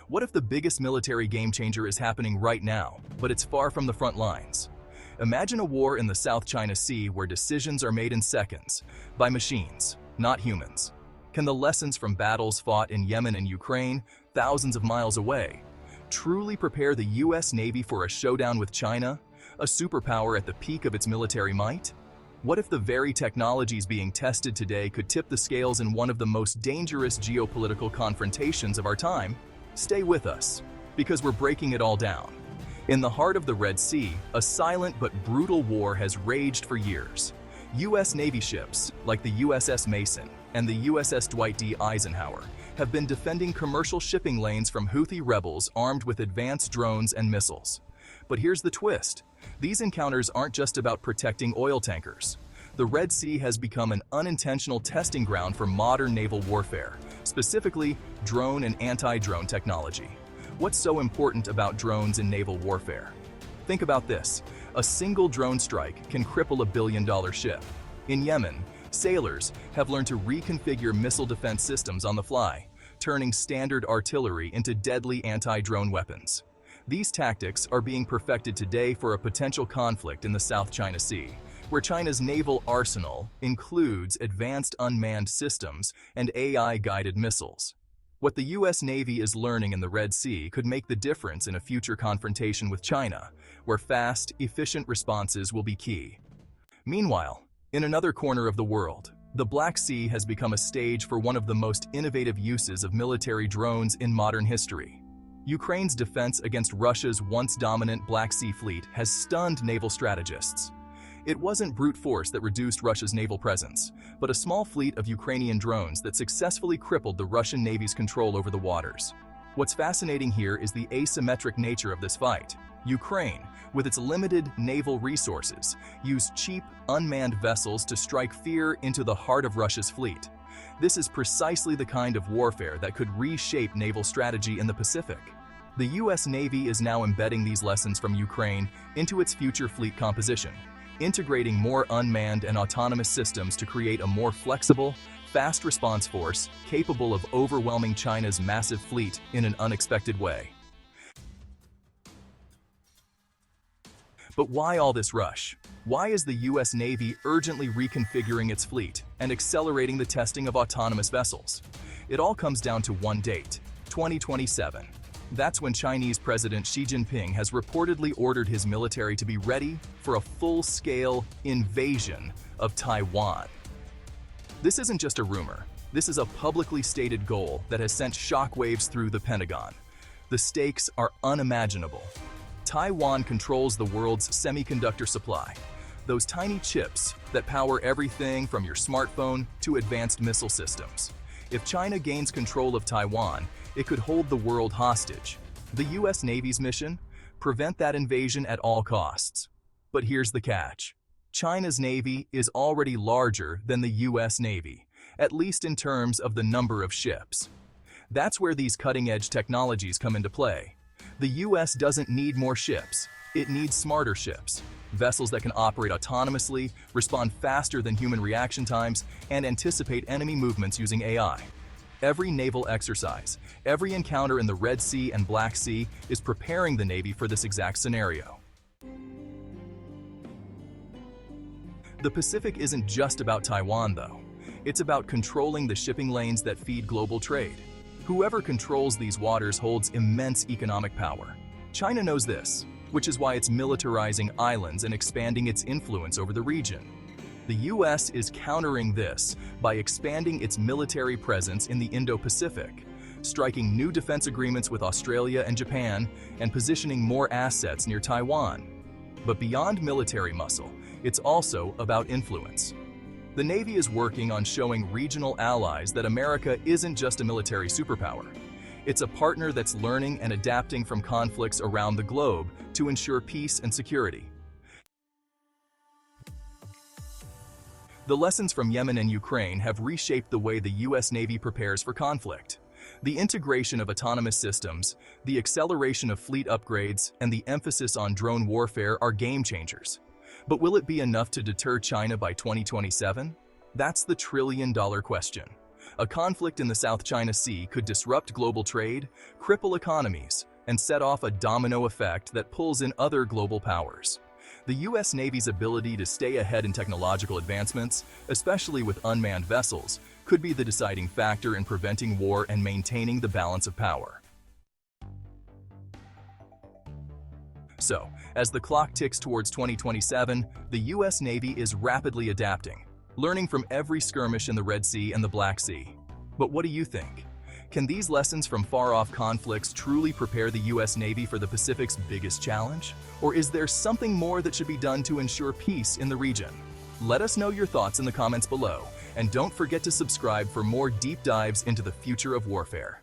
What if the biggest military game changer is happening right now, but it's far from the front lines? Imagine a war in the South China Sea where decisions are made in seconds, by machines, not humans. Can the lessons from battles fought in Yemen and Ukraine, thousands of miles away, truly prepare the US Navy for a showdown with China, a superpower at the peak of its military might? What if the very technologies being tested today could tip the scales in one of the most dangerous geopolitical confrontations of our time? Stay with us, because we're breaking it all down. In the heart of the Red Sea, a silent but brutal war has raged for years. US Navy ships, like the USS Mason and the USS Dwight D. Eisenhower, have been defending commercial shipping lanes from Houthi rebels armed with advanced drones and missiles. But here's the twist. These encounters aren't just about protecting oil tankers. The Red Sea has become an unintentional testing ground for modern naval warfare, specifically drone and anti-drone technology. What's so important about drones in naval warfare? Think about this. A single drone strike can cripple a billion-dollar ship. In Yemen, sailors have learned to reconfigure missile defense systems on the fly, turning standard artillery into deadly anti-drone weapons. These tactics are being perfected today for a potential conflict in the South China Sea, where China's naval arsenal includes advanced unmanned systems and AI-guided missiles. What the US Navy is learning in the Red Sea could make the difference in a future confrontation with China, where fast, efficient responses will be key. Meanwhile, in another corner of the world, the Black Sea has become a stage for one of the most innovative uses of military drones in modern history. Ukraine's defense against Russia's once dominant Black Sea fleet has stunned naval strategists. It wasn't brute force that reduced Russia's naval presence, but a small fleet of Ukrainian drones that successfully crippled the Russian Navy's control over the waters. What's fascinating here is the asymmetric nature of this fight. Ukraine, with its limited naval resources, used cheap, unmanned vessels to strike fear into the heart of Russia's fleet. This is precisely the kind of warfare that could reshape naval strategy in the Pacific. The US Navy is now embedding these lessons from Ukraine into its future fleet composition, integrating more unmanned and autonomous systems to create a more flexible, fast response force capable of overwhelming China's massive fleet in an unexpected way. But why all this rush? Why is the US Navy urgently reconfiguring its fleet and accelerating the testing of autonomous vessels? It all comes down to one date, 2027. That's when Chinese President Xi Jinping has reportedly ordered his military to be ready for a full-scale invasion of Taiwan. This isn't just a rumor. This is a publicly stated goal that has sent shockwaves through the Pentagon. The stakes are unimaginable. Taiwan controls the world's semiconductor supply, those tiny chips that power everything from your smartphone to advanced missile systems. If China gains control of Taiwan, it could hold the world hostage. The US Navy's mission? Prevent that invasion at all costs. But here's the catch. China's Navy is already larger than the US Navy, at least in terms of the number of ships. That's where these cutting-edge technologies come into play. The US doesn't need more ships. It needs smarter ships. Vessels that can operate autonomously, respond faster than human reaction times, and anticipate enemy movements using AI. Every naval exercise, every encounter in the Red Sea and Black Sea is preparing the Navy for this exact scenario. The Pacific isn't just about Taiwan, though. It's about controlling the shipping lanes that feed global trade. Whoever controls these waters holds immense economic power. China knows this, which is why it's militarizing islands and expanding its influence over the region. The US is countering this by expanding its military presence in the Indo-Pacific, striking new defense agreements with Australia and Japan, and positioning more assets near Taiwan. But beyond military muscle, it's also about influence. The Navy is working on showing regional allies that America isn't just a military superpower. It's a partner that's learning and adapting from conflicts around the globe to ensure peace and security. The lessons from Yemen and Ukraine have reshaped the way the US Navy prepares for conflict. The integration of autonomous systems, the acceleration of fleet upgrades, and the emphasis on drone warfare are game changers. But will it be enough to deter China by 2027? That's the trillion-dollar question. A conflict in the South China Sea could disrupt global trade, cripple economies, and set off a domino effect that pulls in other global powers. The U.S. Navy's ability to stay ahead in technological advancements, especially with unmanned vessels, could be the deciding factor in preventing war and maintaining the balance of power. So, as the clock ticks towards 2027, the U.S. Navy is rapidly adapting, learning from every skirmish in the Red Sea and the Black Sea. But what do you think? Can these lessons from far-off conflicts truly prepare the U.S. Navy for the Pacific's biggest challenge? Or is there something more that should be done to ensure peace in the region? Let us know your thoughts in the comments below, and don't forget to subscribe for more deep dives into the future of warfare.